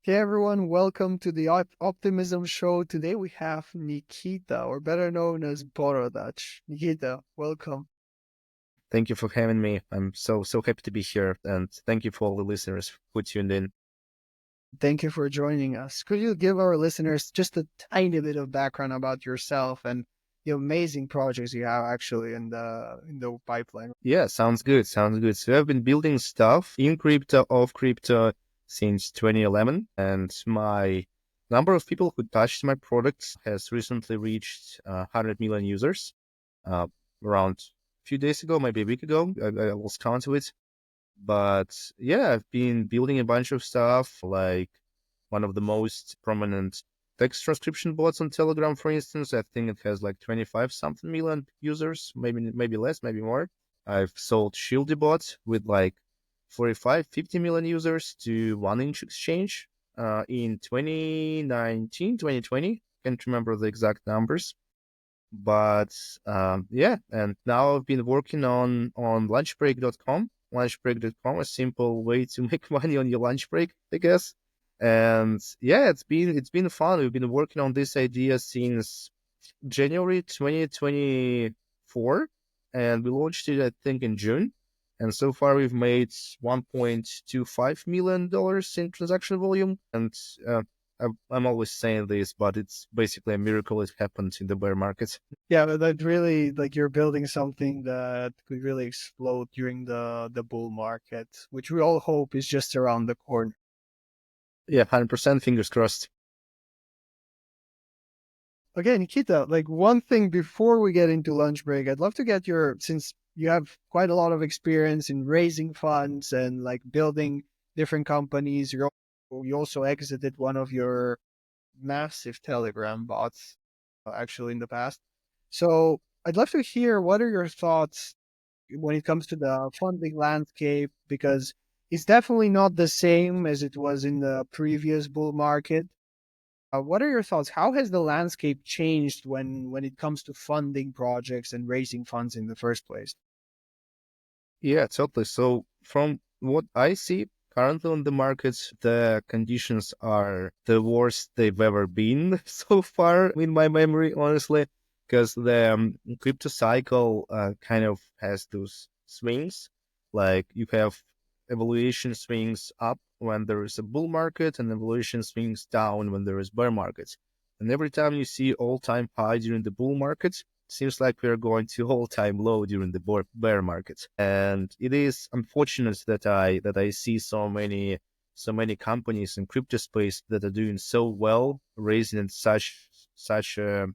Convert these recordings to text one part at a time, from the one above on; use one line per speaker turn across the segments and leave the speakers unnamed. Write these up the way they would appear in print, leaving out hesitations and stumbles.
Hey everyone, welcome to the Optimism Show. Today we have Nikita, or better known as Borodutch. Nikita, welcome.
Thank you for having me. I'm so happy to be here, and thank you for all the listeners who tuned in.
Thank you for joining us. Could you give our listeners just a tiny bit of background about yourself and the amazing projects you have actually in the pipeline?
Yeah, sounds good. Sounds good. So I've been building stuff in crypto, off crypto since 2011, and my number of people who touched my products has recently reached 100 million users. Uh, Around a few days ago, maybe a week ago, I lost count of it. But yeah, I've been building a bunch of stuff, like one of the most prominent text transcription bots on Telegram, for instance. I think it has like 25 something million users, maybe less, maybe more. I've sold Shieldy bots with like 45, 50 million users to 1inch exchange in 2019, 2020. Can't remember the exact numbers. But yeah, and now I've been working on lunchbreak.com. Lunchbreak.com, a simple way to make money on your lunch break, I guess. And yeah, it's been fun. We've been working on this idea since January 2024, and we launched it, I think, in June. And so far, we've made $1.25 million in transaction volume. And I'm always saying this, but it's basically a miracle it happened in the bear market.
Yeah, but that really like you're building something that could really explode during the bull market, which we all hope is just around the corner.
Yeah, 100% fingers crossed.
Okay, Nikita, like one thing before we get into lunch break, I'd love to get since you have quite a lot of experience in raising funds and like building different companies, you also exited one of your massive Telegram bots actually in the past. So I'd love to hear what are your thoughts when it comes to the funding landscape, because it's definitely not the same as it was in the previous bull market. What are your thoughts? How has the landscape changed when it comes to funding projects and raising funds in the first place?
Yeah, totally. So from what I see currently on the markets, the conditions are the worst they've ever been so far in my memory, honestly, because the crypto cycle kind of has those swings. Like you have evaluation swings up when there is a bull market and evaluation swings down when there is bear markets. And every time you see all-time high during the bull market, seems like we are going to all-time low during the bear market, and it is unfortunate that I see so many companies in crypto space that are doing so well, raising in such a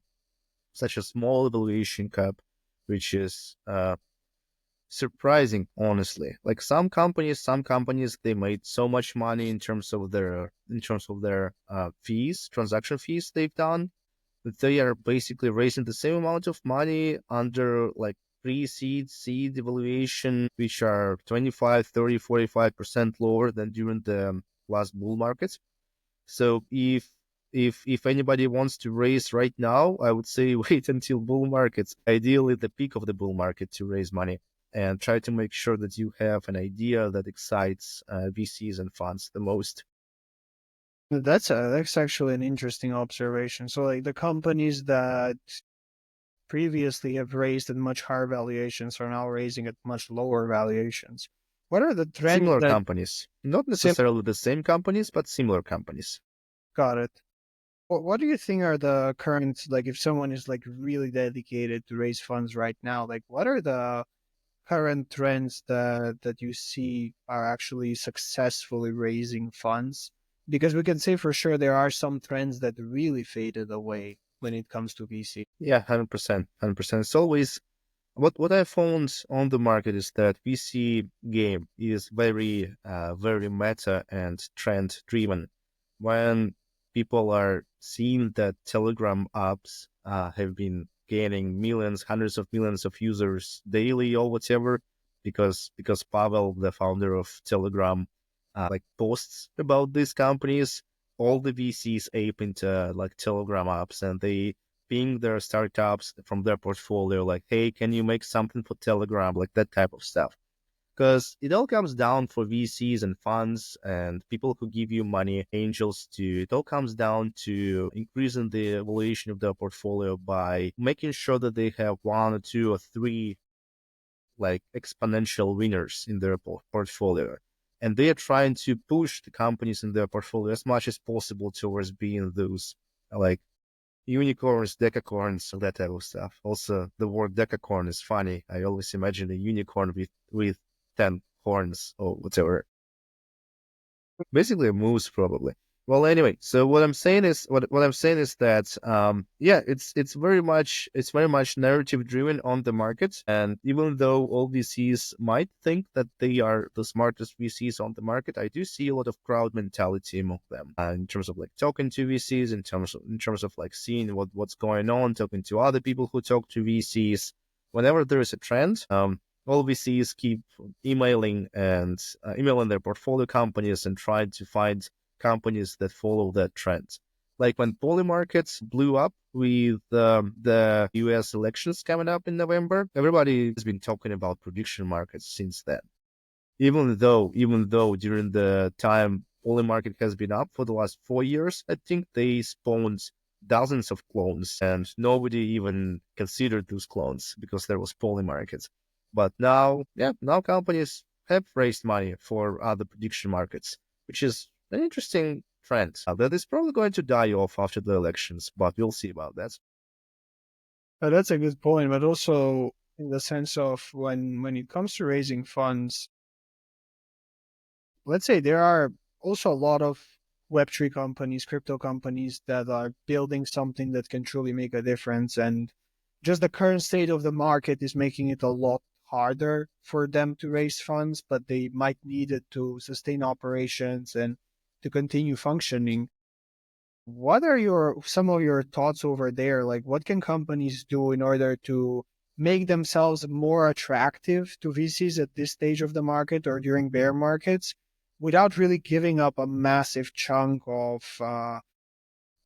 such a small valuation cap, which is surprising, honestly. Like some companies they made so much money in terms of their fees, transaction fees they've done, they are basically raising the same amount of money under like pre-seed, seed evaluation, which are 25, 30, 45% lower than during the last bull market. So if anybody wants to raise right now, I would say wait until bull markets, ideally the peak of the bull market to raise money, and try to make sure that you have an idea that excites VCs and funds the most.
That's actually an interesting observation. So like the companies that previously have raised at much higher valuations are now raising at much lower valuations. What are the trends
Similar
that
companies, not
sim
necessarily the same companies, but similar companies.
got it? What do you think are the current, like if someone is like really dedicated to raise funds right now, like what are the current trends that you see are actually successfully raising funds? Because we can say for sure there are some trends that really faded away when it comes to VC.
Yeah, 100%, 100%. It's always what I found on the market is that VC game is very meta and trend driven. When people are seeing that Telegram apps have been gaining millions, hundreds of millions of users daily or whatever, because Pavel, the founder of Telegram, like posts about these companies, all the VCs ape into like Telegram apps, and they ping their startups from their portfolio, like, hey, can you make something for Telegram, like that type of stuff. because it all comes down for VCs and funds and people who give you money, angels too. It all comes down to increasing the valuation of their portfolio by making sure that they have one or two or three like exponential winners in their portfolio. And they are trying to push the companies in their portfolio as much as possible towards being those like unicorns, decacorns, that type of stuff. Also, the word decacorn is funny. I always imagine a unicorn with 10 horns or whatever. Basically a moose, probably. Well, anyway, so what I'm saying is that yeah, it's very much narrative driven on the market, and even though all VCs might think that they are the smartest VCs on the market, I do see a lot of crowd mentality among them in terms of like talking to VCs, in terms of like seeing what's going on, talking to other people who talk to VCs. Whenever there is a trend, all VCs keep emailing their portfolio companies and trying to find companies that follow that trend. Like when poly markets blew up with the US elections coming up in November, everybody has been talking about prediction markets since then. Even though during the time poly market has been up for the last 4 years, I think they spawned dozens of clones and nobody even considered those clones because there was poly markets. But now companies have raised money for other prediction markets, which is an interesting trend that is probably going to die off after the elections, but we'll see about that.
That's a good point, but also in the sense of when it comes to raising funds, let's say there are also a lot of Web3 companies, crypto companies that are building something that can truly make a difference. And just the current state of the market is making it a lot harder for them to raise funds, but they might need it to sustain operations and to continue functioning. What are some of your thoughts over there? Like, what can companies do in order to make themselves more attractive to VCs at this stage of the market or during bear markets without really giving up a massive chunk of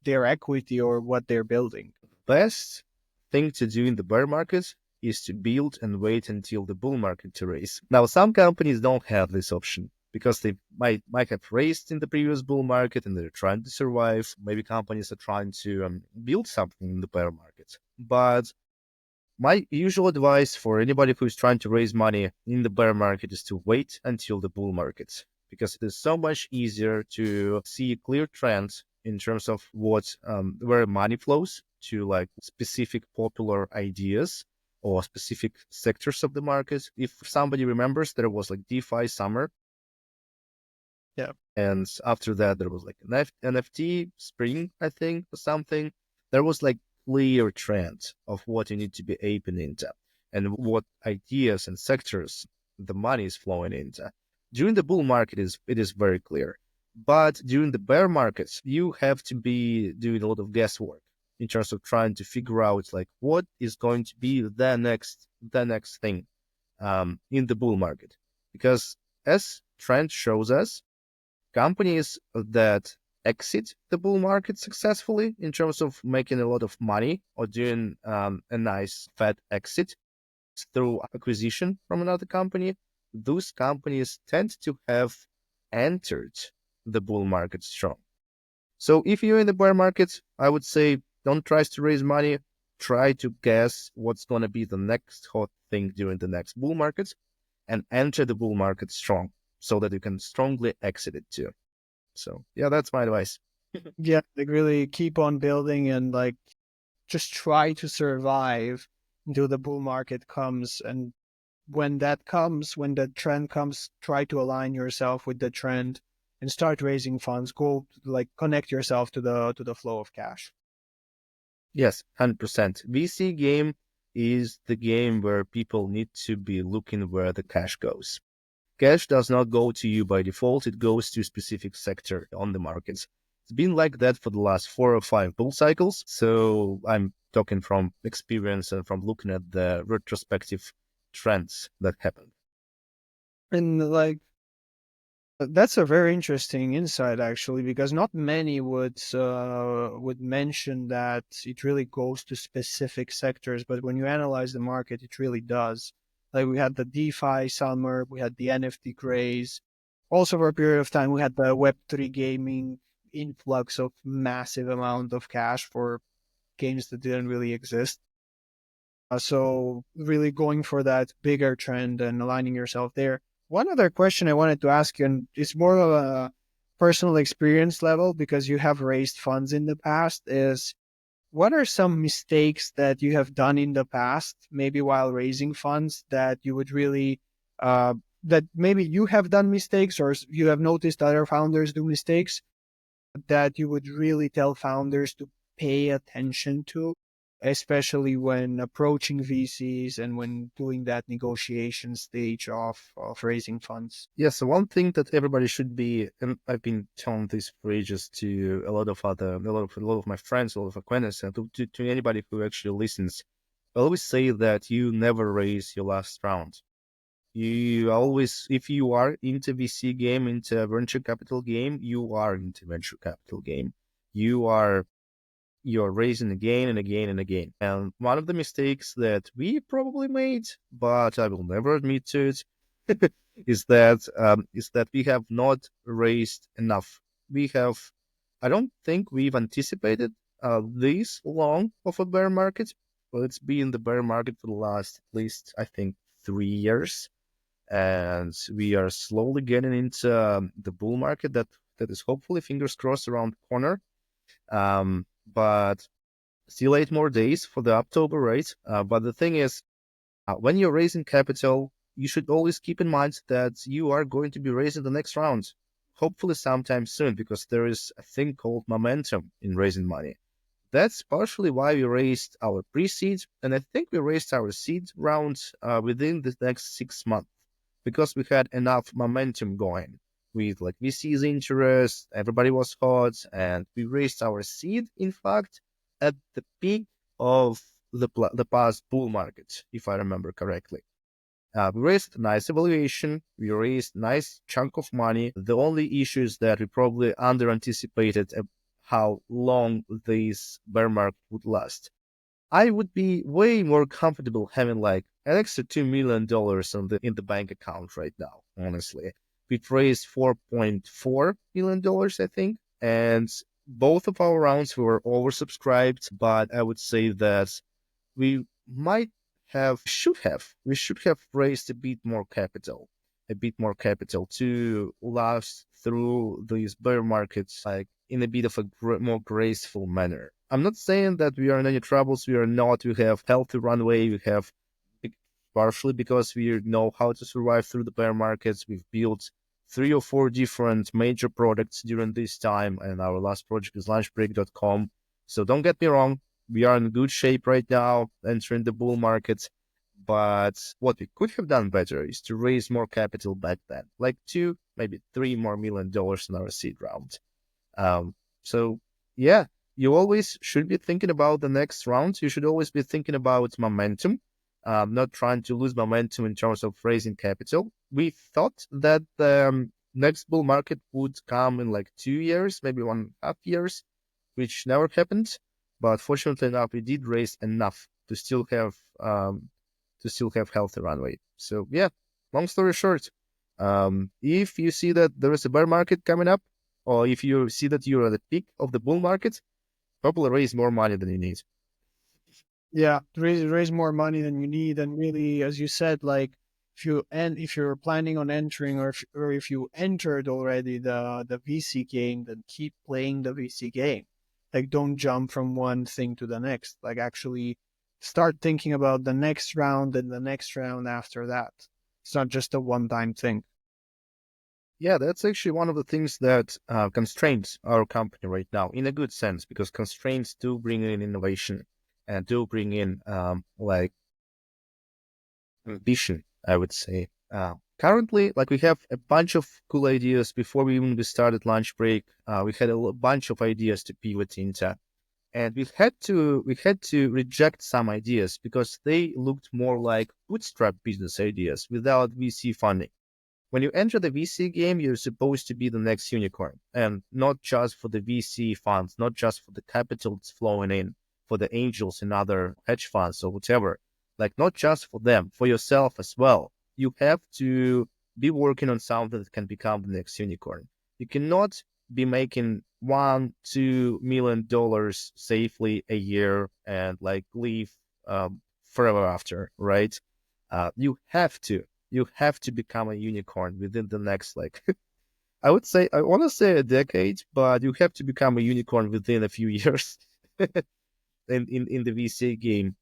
their equity or what they're building?
Best thing to do in the bear market is to build and wait until the bull market to raise. Now, some companies don't have this option because they might have raised in the previous bull market and they're trying to survive. Maybe companies are trying to build something in the bear market. But my usual advice for anybody who's trying to raise money in the bear market is to wait until the bull market, because it is so much easier to see a clear trend in terms of where money flows to like specific popular ideas or specific sectors of the market. If somebody remembers, there was like DeFi summer.
Yeah.
And after that, there was like an NFT spring, I think, or something. There was like clear trend of what you need to be aping into and what ideas and sectors the money is flowing into. During the bull market, it is very clear. But during the bear markets, you have to be doing a lot of guesswork in terms of trying to figure out like what is going to be the next thing in the bull market. Because as trend shows us, companies that exit the bull market successfully in terms of making a lot of money or doing a nice fat exit through acquisition from another company, those companies tend to have entered the bull market strong. So if you're in the bear market, I would say don't try to raise money. Try to guess what's going to be the next hot thing during the next bull market and enter the bull market strong so that you can strongly exit it too. So yeah, that's my advice.
Yeah, like really keep on building and like just try to survive until the bull market comes. And when that comes, when the trend comes, try to align yourself with the trend and start raising funds. Go like connect yourself to the flow of cash.
Yes, 100%. VC game is the game where people need to be looking where the cash goes. Cash does not go to you by default. It goes to a specific sector on the markets. It's been like that for the last 4 or 5 bull cycles. So I'm talking from experience and from looking at the retrospective trends that happened.
And like that's a very interesting insight actually, because not many would mention that it really goes to specific sectors, but when you analyze the market, it really does. Like we had the DeFi summer, we had the NFT craze. Also, for a period of time, we had the Web3 gaming influx of massive amount of cash for games that didn't really exist. So really going for that bigger trend and aligning yourself there. One other question I wanted to ask you, and it's more of a personal experience level because you have raised funds in the past, is what are some mistakes that you have done in the past, maybe while raising funds, that you would really, that maybe you have done mistakes or you have noticed other founders do mistakes that you would really tell founders to pay attention to, especially when approaching VCs and when doing that negotiation stage of raising funds?
Yes, so one thing that everybody should be, and I've been telling this for ages to a lot of my friends, a lot of acquaintances, and to anybody who actually listens, I always say that you never raise your last round. You always, if you are into VC game, into venture capital game, you are into venture capital game. You're raising again and again and again. And one of the mistakes that we probably made, but I will never admit to it, is that we have not raised enough. I don't think we've anticipated this long of a bear market. Well, it's been the bear market for the last at least, I think, 3 years. And we are slowly getting into the bull market that is hopefully, fingers crossed, around the corner. But still 8 more days for the October rate. But the thing is, when you're raising capital, you should always keep in mind that you are going to be raising the next round, hopefully sometime soon, because there is a thing called momentum in raising money. That's partially why we raised our pre-seed, and I think we raised our seed round within the next 6 months, because we had enough momentum going with like VC's interest, everybody was hot, and we raised our seed, in fact, at the peak of the past bull market, if I remember correctly. We raised a nice evaluation, we raised a nice chunk of money. The only issue is that we probably under-anticipated how long this bear market would last. I would be way more comfortable having like an extra $2 million in the bank account right now, honestly. We've raised $4.4 million, I think, and both of our rounds were oversubscribed, but I would say that we we should have raised a bit more capital to last through these bear markets, like in a bit of a more graceful manner. I'm not saying that we are in any troubles. We are not. We have healthy runway. We have, partially because we know how to survive through the bear markets. We've built 3 or 4 different major products during this time, and our last project is lunchbreak.com. So don't get me wrong, we are in good shape right now, entering the bull market. But what we could have done better is to raise more capital back then, like $2, maybe $3 more million in our seed round. So yeah, you always should be thinking about the next round. You should always be thinking about momentum, not trying to lose momentum in terms of raising capital. We thought that the next bull market would come in like 2 years, maybe 1.5 years, which never happened. But fortunately enough, we did raise enough to still have healthy runway. So yeah, long story short, if you see that there is a bear market coming up, or if you see that you're at the peak of the bull market, probably raise more money than you need.
Yeah, raise more money than you need, and really, as you said, like if you're planning on entering, or if you entered already the VC game, then keep playing the VC game. Like, don't jump from one thing to the next. Like, actually start thinking about the next round and the next round after that. It's not just a one-time thing.
Yeah, that's actually one of the things that constrains our company right now, in a good sense, because constraints do bring in innovation and do bring in like ambition, I would say. Currently, like we have a bunch of cool ideas. Before we started lunch break, we had a bunch of ideas to pivot into, and we had to reject some ideas because they looked more like bootstrap business ideas without VC funding. When you enter the VC game, you're supposed to be the next unicorn, and not just for the VC funds, not just for the capital that's flowing in, for the angels and other hedge funds or whatever. like not just for them, for yourself as well. You have to be working on something that can become the next unicorn. You cannot be making $1-2 million safely a year and like live forever after, right? You have to become a unicorn within the next like I want to say a decade, but you have to become a unicorn within a few years in the VC game.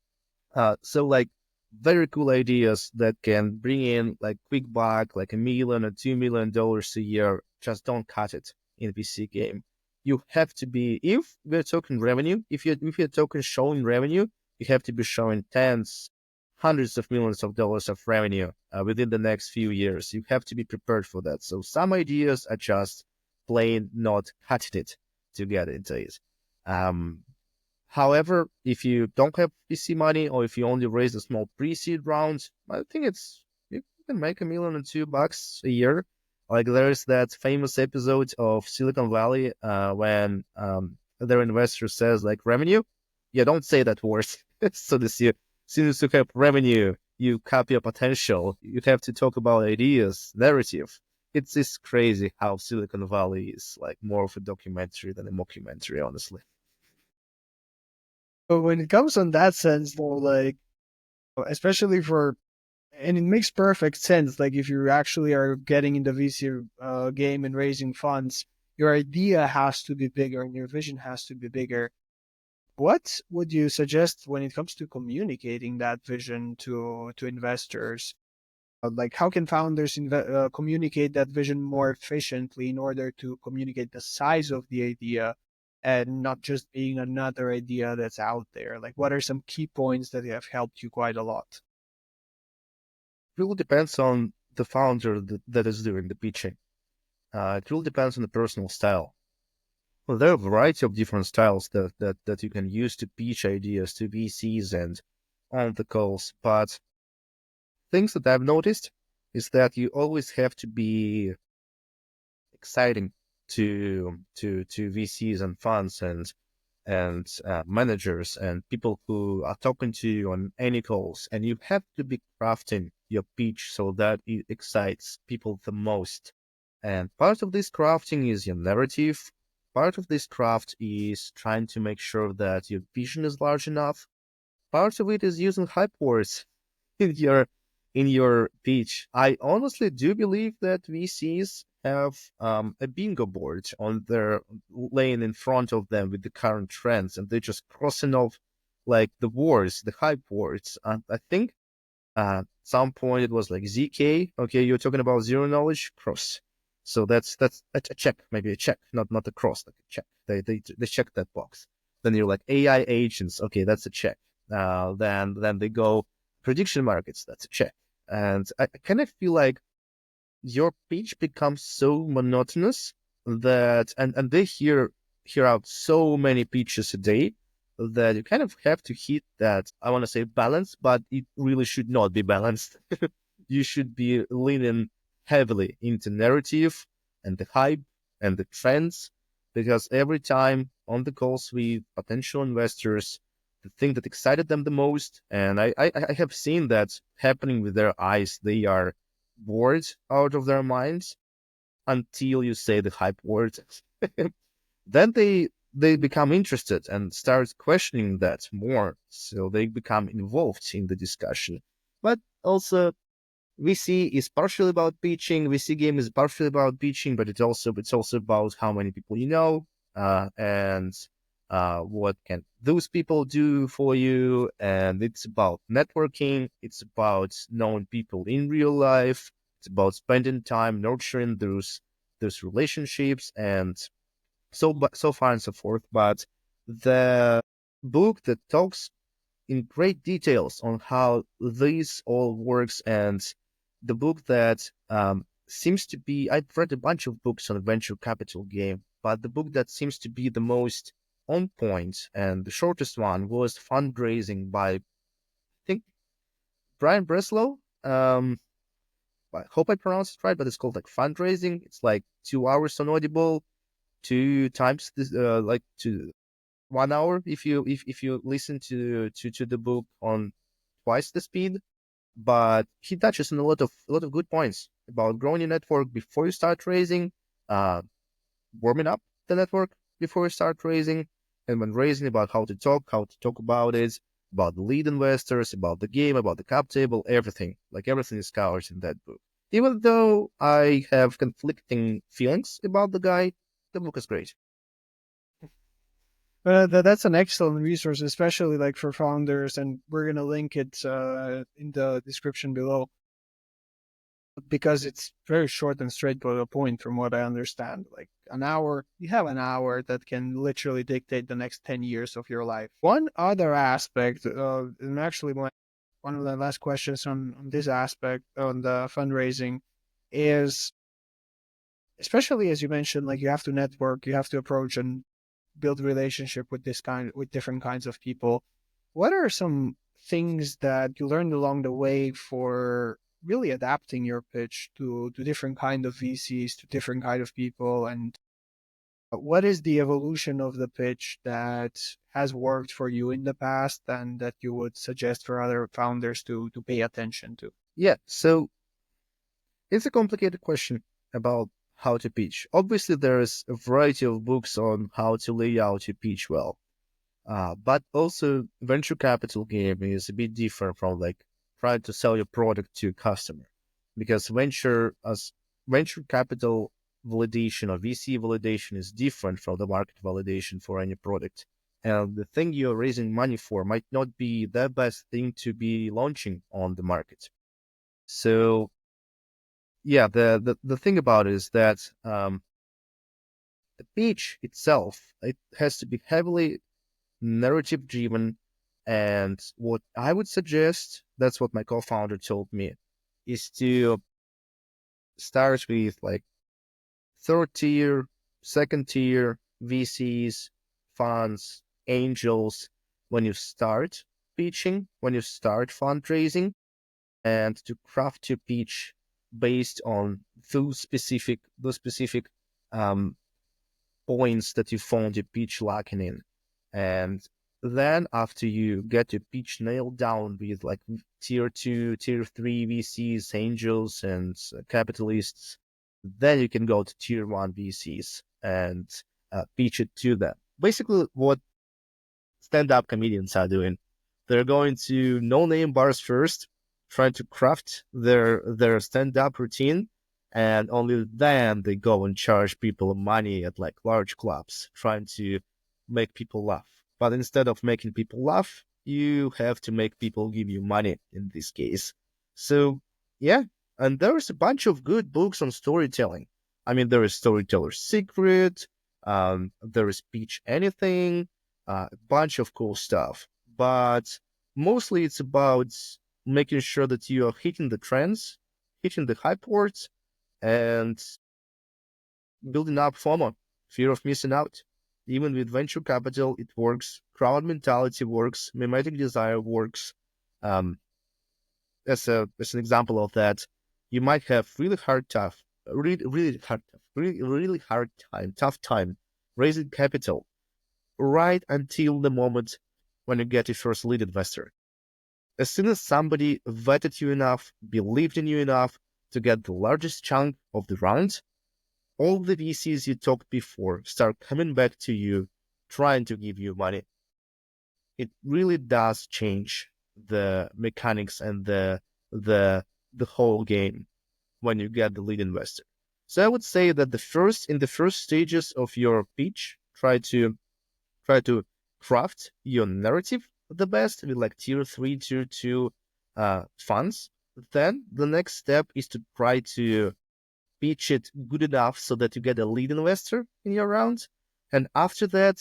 So like very cool ideas that can bring in like quick buck, like $1 million or $2 million a year. Just don't cut it in VC game. You have to be, if we're talking revenue, if you're talking showing revenue, you have to be showing tens, hundreds of millions of dollars of revenue within the next few years. You have to be prepared for that. So some ideas are just plain not cutting it to get into it. Um, However, if you don't have VC money or if you only raise a small pre-seed round, I think you can make $1 million and $2 a year. Like there's that famous episode of Silicon Valley when their investor says like revenue. Yeah, don't say that word. So this year, as soon as you have revenue, you cap your potential. You have to talk about ideas, narrative. It's just crazy how Silicon Valley is like more of a documentary than a mockumentary, honestly.
But when it comes on that sense, though, like especially for, and it makes perfect sense. Like if you actually are getting in the VC game and raising funds, your idea has to be bigger and your vision has to be bigger. What would you suggest when it comes to communicating that vision to investors? Like how can founders communicate that vision more efficiently in order to communicate the size of the idea and not just being another idea that's out there? Like what are some key points that have helped you quite a lot?
Really depends on the founder that is doing the pitching. It really depends on the personal style. Well, there are a variety of different styles that you can use to pitch ideas to VCs and on the calls. But things that I've noticed is that you always have to be exciting to VCs and funds and managers and people who are talking to you on any calls, and you have to be crafting your pitch so that it excites people the most. And part of this crafting is your narrative. Part of this craft is trying to make sure that your vision is large enough. Part of it is using hype words in your pitch. I honestly do believe that VCs have a bingo board on their laying in front of them with the current trends, and they're just crossing off like the words, the hype words. And I think at some point it was like ZK. Okay, you're talking about zero knowledge cross. So that's a check, maybe a check, not a cross, like a check. They check that box. Then you're like AI agents. Okay, that's a check. Then they go prediction markets. That's a check. And I kind of feel like your pitch becomes so monotonous that and they hear out so many pitches a day that you kind of have to hit that, I want to say balance, but it really should not be balanced. You should be leaning heavily into narrative and the hype and the trends, because every time on the calls with potential investors, the thing that excited them the most, and I have seen that happening with their eyes, they are bored out of their minds until you say the hype word. Then they become interested and start questioning that more. So they become involved in the discussion. But also VC is partially about pitching. VC game is partially about pitching, but it's also about how many people you know, and what can those people do for you. And it's about networking. It's about knowing people in real life. It's about spending time nurturing those relationships and so far and so forth. But the book that talks in great details on how this all works, and the book that seems to be, I've read a bunch of books on venture capital game, but the book that seems to be the most on point and the shortest one was Fundraising by, I think, Brian Breslow. I hope I pronounced it right, but it's called like Fundraising. It's like 2 hours on Audible, two times this, like to 1 hour if you listen to the book on twice the speed, but he touches on a lot of good points about growing your network before you start raising, uh, warming up the network before you start raising, and when raising, about how to talk about it, about the lead investors, about the game, about the cap table, everything. Like everything is covered in that book. Even though I have conflicting feelings about the guy, the book is great.
That's an excellent resource, especially like for founders, and we're gonna link it in the description below because it's very short and straight to the point, from what I understand. Like an hour, you have an hour that can literally dictate the next 10 years of your life. One other aspect, and actually one of the last questions on this aspect on the fundraising is, especially as you mentioned, like you have to network, you have to approach and build relationship with different kinds of people. What are some things that you learned along the way for really adapting your pitch to different kind of VCs, to different kind of people, and what is the evolution of the pitch that has worked for you in the past and that you would suggest for other founders to pay attention to?
Yeah, so it's a complicated question about how to pitch. Obviously, there's a variety of books on how to lay out your pitch well. But also, venture capital game is a bit different from like trying to sell your product to a customer, because venture capital validation or VC validation is different from the market validation for any product. And the thing you're raising money for might not be the best thing to be launching on the market. So yeah, the thing about it is that the pitch itself, it has to be heavily narrative driven. And what I would suggest, that's what my co-founder told me, is to start with like third tier, second tier VCs, funds, angels when you start pitching, when you start fundraising, and to craft your pitch based on those specific um, points that you found your pitch lacking in. And then after you get your pitch nailed down with like tier two, tier three VCs, angels, and capitalists, then you can go to tier one VCs and pitch it to them. Basically, what stand-up comedians are doing, they're going to no-name bars first, trying to craft their stand-up routine, and only then they go and charge people money at like large clubs, trying to make people laugh. But instead of making people laugh, you have to make people give you money in this case. So yeah, and there's a bunch of good books on storytelling. I mean, there is Storyteller's Secret, there is Pitch Anything, a bunch of cool stuff. But mostly it's about making sure that you are hitting the trends, hitting the hype words, and building up FOMO, fear of missing out. Even with venture capital, it works. Crowd mentality works. Mimetic desire works. Um, as an example of that, you might have really hard time, tough time raising capital right until the moment when you get your first lead investor. As soon as somebody vetted you enough, believed in you enough to get the largest chunk of the round, all the VCs you talked before start coming back to you, trying to give you money. It really does change the mechanics and the whole game when you get the lead investor. So I would say that in the first stages of your pitch, try to craft your narrative the best with like tier three, tier two funds. Then the next step is to try to pitch it good enough so that you get a lead investor in your round. And after that,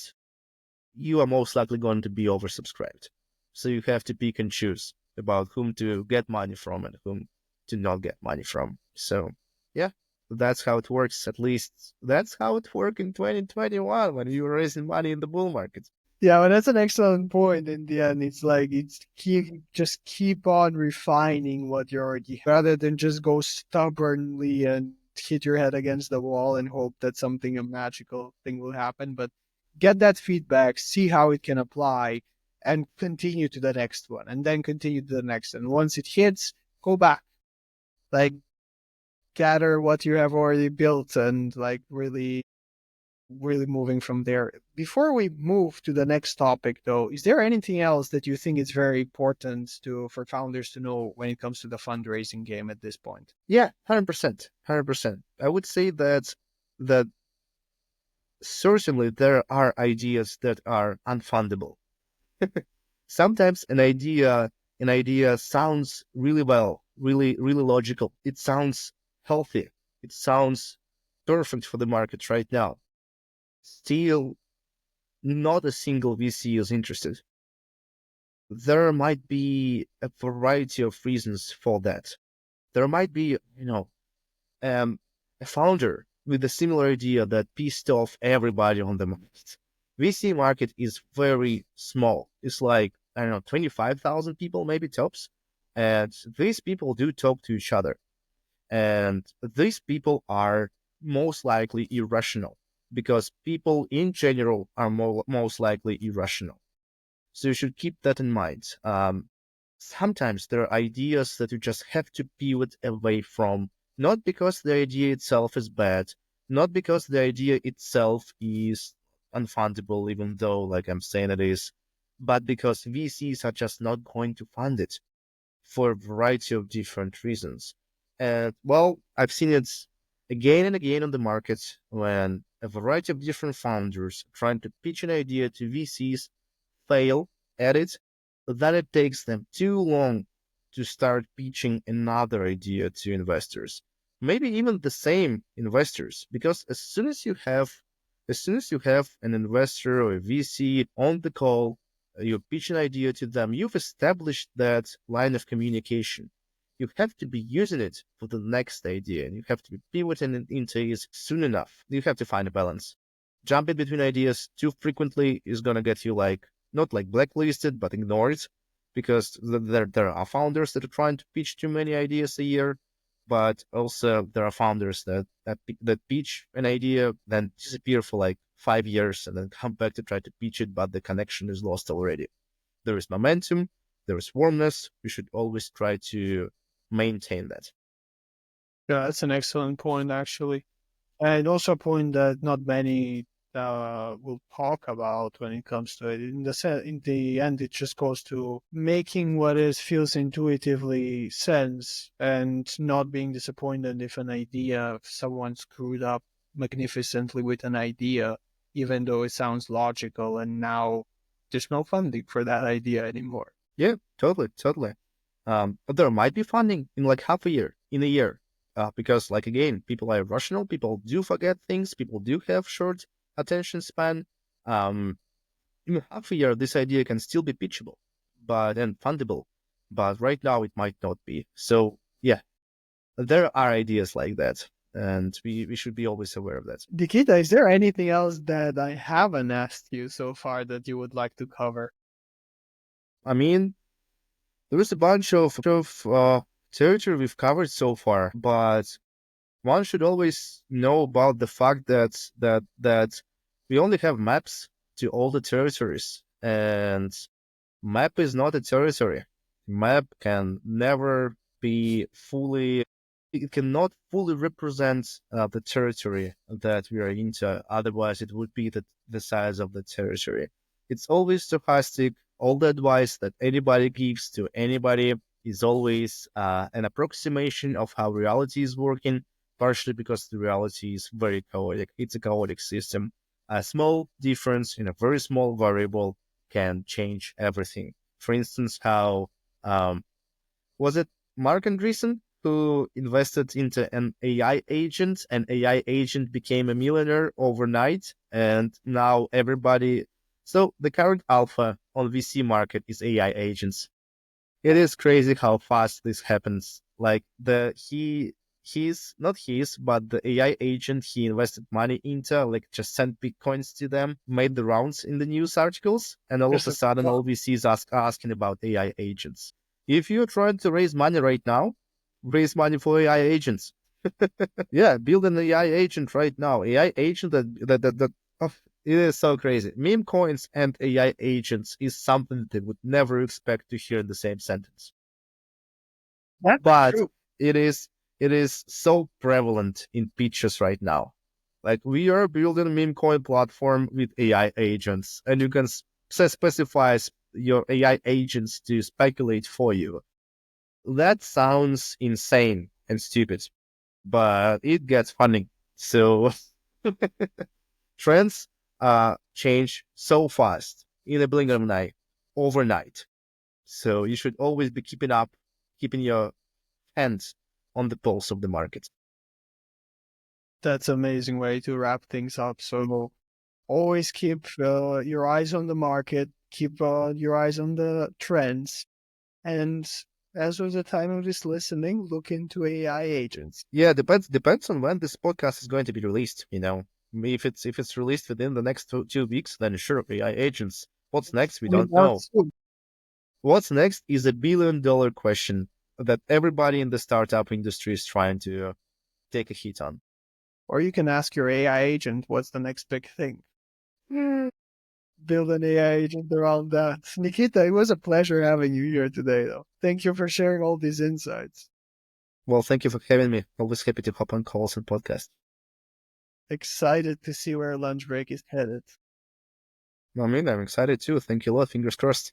you are most likely going to be oversubscribed. So you have to pick and choose about whom to get money from and whom to not get money from. So yeah, that's how it works. At least that's how it worked in 2021 when you were raising money in the bull market.
Yeah, well, that's an excellent point. In the end, it's like keep on refining what you already have, rather than just go stubbornly and hit your head against the wall and hope that a magical thing will happen. But get that feedback, see how it can apply, and continue to the next one, and then continue to the next. And once it hits, go back, like gather what you have already built, and like really moving from there. Before we move to the next topic, though, is there anything else that you think is very important for founders to know when it comes to the fundraising game at this point?
Yeah, 100%, 100%. I would say that certainly there are ideas that are unfundable. Sometimes an idea sounds really well, really logical. It sounds healthy. It sounds perfect for the market right now. Still, not a single VC is interested. There might be a variety of reasons for that. There might be, a founder with a similar idea that pissed off everybody on the market. VC market is very small. It's like, 25,000 people, maybe tops. And these people do talk to each other. And these people are most likely irrational, because people in general are most likely irrational. So you should keep that in mind. Sometimes there are ideas that you just have to pivot away from, not because the idea itself is bad, not because the idea itself is unfundable, even though, like I'm saying, it is, but because VCs are just not going to fund it for a variety of different reasons. And well, I've seen it again and again on the market when a variety of different founders trying to pitch an idea to VCs fail at it, but then it takes them too long to start pitching another idea to investors. Maybe even the same investors, because as soon as you have an investor or a VC on the call, you pitch an idea to them, you've established that line of communication. You have to be using it for the next idea, and you have to be pivoting into it soon enough. You have to find a balance. Jumping between ideas too frequently is going to get you not like blacklisted, but ignored, because there are founders that are trying to pitch too many ideas a year, but also there are founders that pitch an idea, then disappear for like 5 years and then come back to try to pitch it, but the connection is lost already. There is momentum, there is warmness. We should always try to maintain that.
Yeah, that's an excellent point, actually. And also a point that not many will talk about when it comes to it. In the end, it just goes to making what feels intuitively sense and not being disappointed if someone screwed up magnificently with an idea, even though it sounds logical, and now there's no funding for that idea anymore.
Yeah, totally. But there might be funding in like in a year. Because, like, again, people are irrational, people do forget things, people do have short attention span. In half a year, this idea can still be pitchable, and fundable, but right now it might not be. So, yeah, there are ideas like that, and we should be always aware of that.
Nikita, is there anything else that I haven't asked you so far that you would like to cover?
I mean, there is a bunch of territory we've covered so far, but one should always know about the fact that we only have maps to all the territories, and map is not a territory. Map can never be it cannot fully represent the territory that we are into. Otherwise, it would be the size of the territory. It's always stochastic. All the advice that anybody gives to anybody is always an approximation of how reality is working, partially because the reality is very chaotic. It's a chaotic system. A small difference in a very small variable can change everything. For instance, how was it Mark Andreessen who invested into an AI agent? An AI agent became a millionaire overnight, and now everybody... So the current alpha on VC market is AI agents. It is crazy how fast this happens. Like but the AI agent he invested money into, like, just sent bitcoins to them, made the rounds in the news articles, and all of a sudden all VCs asking about AI agents. If you're trying to raise money right now, raise money for AI agents. Yeah, build an AI agent right now. AI agent It is so crazy. Meme coins and AI agents is something that they would never expect to hear in the same sentence.
That's
But
true.
it is so prevalent in pitches right now. Like we are building a meme coin platform with AI agents, and you can specify your AI agents to speculate for you. That sounds insane and stupid, but it gets funding. So trends change so fast in a blink of an eye, overnight. So you should always be keeping your hands on the pulse of the market.
That's an amazing way to wrap things up. So always keep your eyes on the market, keep your eyes on the trends, and as of the time of this listening, look into AI agents.
Yeah, depends on when this podcast is going to be released. If it's released within the next 2 weeks, then sure, AI agents. What's next? We
Coming
don't
out
know.
soon.
What's next is $1 billion question that everybody in the startup industry is trying to take a hit on.
Or you can ask your AI agent, what's the next big thing? Build an AI agent around that. Nikita, it was a pleasure having you here today, though. Thank you for sharing all these insights.
Well, thank you for having me. Always happy to hop on calls and podcasts.
Excited to see where lunch break is headed.
I'm excited too. Thank you a lot. Fingers crossed.